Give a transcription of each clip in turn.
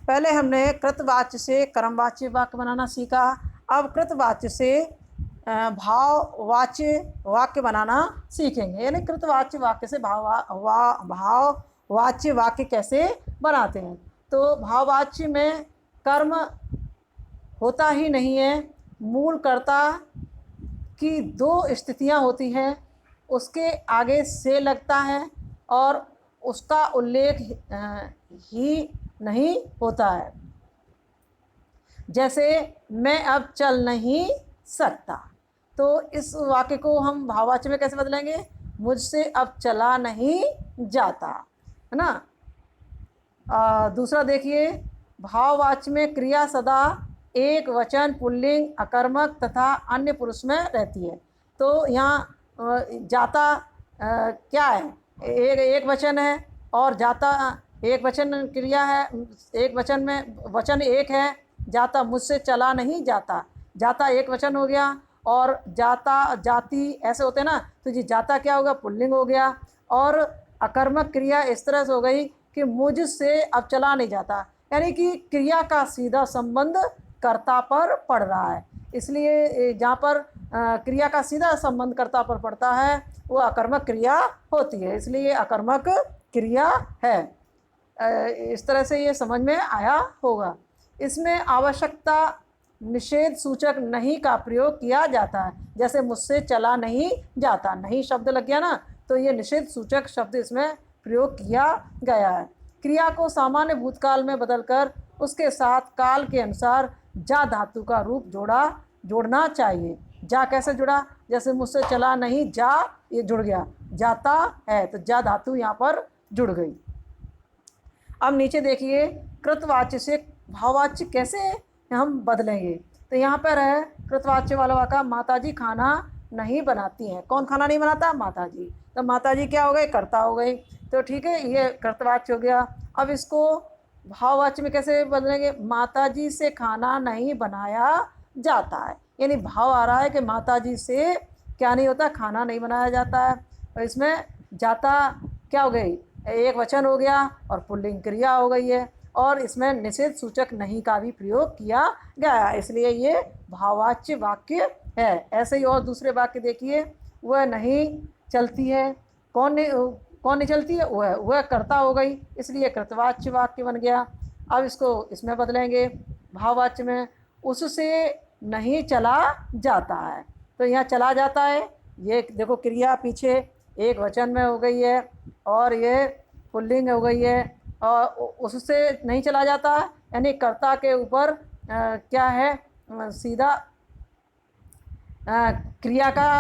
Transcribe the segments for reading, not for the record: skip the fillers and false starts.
पहले हमने कृतवाच्य से कर्मवाच्य वाक्य बनाना सीखा। अब कृतवाच्य से भाववाच्य वाक्य बनाना सीखेंगे, यानी कृतवाच्य वाक्य से भाववाच्य वाक्य कैसे बनाते हैं। तो भाववाच्य में कर्म होता ही नहीं है, मूल कर्ता की दो स्थितियां होती हैं, उसके आगे से लगता है और उसका उल्लेख ही नहीं होता है। जैसे मैं अब चल नहीं सकता, तो इस वाक्य को हम भाववाच्य में कैसे बदलेंगे, मुझसे अब चला नहीं जाता, है ना। दूसरा देखिए, भाववाच्य में क्रिया सदा एक वचन, पुल्लिंग, अकर्मक तथा अन्य पुरुष में रहती है। तो यहाँ जाता क्या है, एक वचन है और जाता एक वचन क्रिया है, एक वचन में वचन एक है, जाता मुझसे चला नहीं जाता, जाता एक वचन हो गया और जाता जाती ऐसे होते ना, तो जी जाता क्या होगा, पुल्लिंग हो गया। और अकर्मक क्रिया इस तरह से हो गई कि मुझसे अब चला नहीं जाता, यानी कि क्रिया का सीधा संबंध कर्ता पर पड़ रहा है, इसलिए जहाँ पर क्रिया का सीधा संबंध कर्ता पर पड़ता है वो अकर्मक क्रिया होती है, इसलिए अकर्मक क्रिया है। इस तरह से ये समझ में आया होगा। इसमें आवश्यकता निषेध सूचक नहीं का प्रयोग किया जाता है, जैसे मुझसे चला नहीं जाता, नहीं शब्द लग गया ना, तो ये निषेध सूचक शब्द इसमें प्रयोग किया गया है। क्रिया को सामान्य भूतकाल में बदलकर उसके साथ काल के अनुसार जा धातु का रूप जोड़ना चाहिए। जा कैसे जुड़ा, जैसे मुझसे चला नहीं जा, ये जुड़ गया, जाता है तो जा धातु यहाँ पर जुड़ गई। अब नीचे देखिए, कृतवाच्य से भाववाच्य कैसे हम बदलेंगे। तो यहाँ पर है कृतवाच्य वाला वाक्य, माताजी खाना नहीं बनाती हैं। कौन खाना नहीं बनाता, माताजी। तो माताजी क्या हो गए, कर्ता हो गई, तो ठीक है, ये कृतवाच्य हो गया। अब इसको भाववाच्य में कैसे बदलेंगे, माताजी से खाना नहीं बनाया जाता है, यानी भाव आ रहा है कि माताजी से क्या नहीं होता, खाना नहीं बनाया जाता है। और इसमें जाता क्या हो गई, एक वचन हो गया और पुल्लिंग क्रिया हो गई है, और इसमें निषेध सूचक नहीं का भी प्रयोग किया गया, इसलिए ये भाववाच्य वाक्य है। ऐसे ही और दूसरे वाक्य देखिए, वह नहीं चलती है, कौन नहीं चलती है, वह कर्ता हो गई, इसलिए कृतवाच्य वाक्य बन गया। अब इसको इसमें बदलेंगे भाववाच्य में, उससे नहीं चला जाता है। तो यहाँ चला जाता है, ये देखो क्रिया पीछे एक वचन में हो गई है और ये पुल्लिंग हो गई है, और उससे नहीं चला जाता है, यानी कर्ता के ऊपर क्या है, सीधा क्रिया का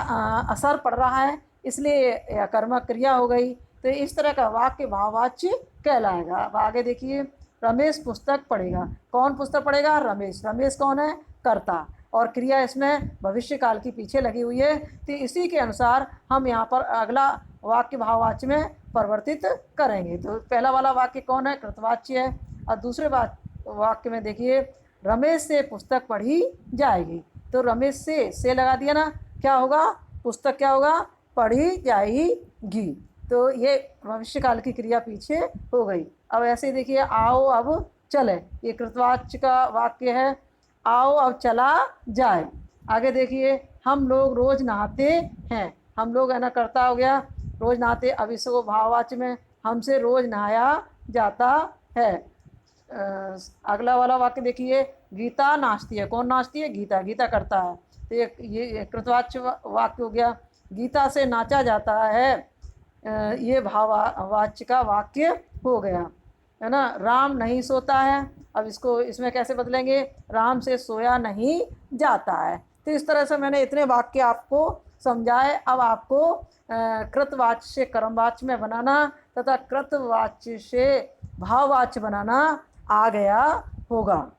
असर पड़ रहा है, इसलिए कर्मक क्रिया हो गई। तो इस तरह का वाक्य भाववाच्य कहलाएगा। अब आगे देखिए, रमेश पुस्तक पढ़ेगा। कौन पुस्तक पढ़ेगा, रमेश। रमेश कौन है, कर्ता, और क्रिया इसमें भविष्य काल की पीछे लगी हुई है, तो इसी के अनुसार हम यहाँ पर अगला वाक्य भाववाच्य में परिवर्तित करेंगे। तो पहला वाला वाक्य कौन है, कृतवाच्य है। और दूसरे वाक्य में देखिए, रमेश से पुस्तक पढ़ी जाएगी। तो रमेश से लगा दिया ना, क्या होगा, पुस्तक क्या होगा, पढ़ी जाएगी। तो ये भविष्य काल की क्रिया पीछे हो गई। अब ऐसे देखिए, आओ अब चले, ये कृतवाच्य का वाक्य है, आओ अब चला जाए। आगे देखिए, हम लोग रोज नहाते हैं। हम लोग है ना, कर्ता हो गया, रोज नहाते। अब इसको भाववाच्य में, हमसे रोज नहाया जाता है। अगला वाला वाक्य देखिए, गीता नाचती है। कौन नाचती है, गीता। गीता करता है, तो ये कृतवाच्य वाक्य हो गया। गीता से नाचा जाता है, ये भाववाच्य का वाक्य हो गया, है ना। राम नहीं सोता है, अब इसको इसमें कैसे बदलेंगे, राम से सोया नहीं जाता है। तो इस तरह से मैंने इतने वाक्य आपको समझाए। अब आपको कृतवाच्य से कर्मवाच्य में बनाना तथा कृतवाच्य से भाववाच्य बनाना आ गया होगा।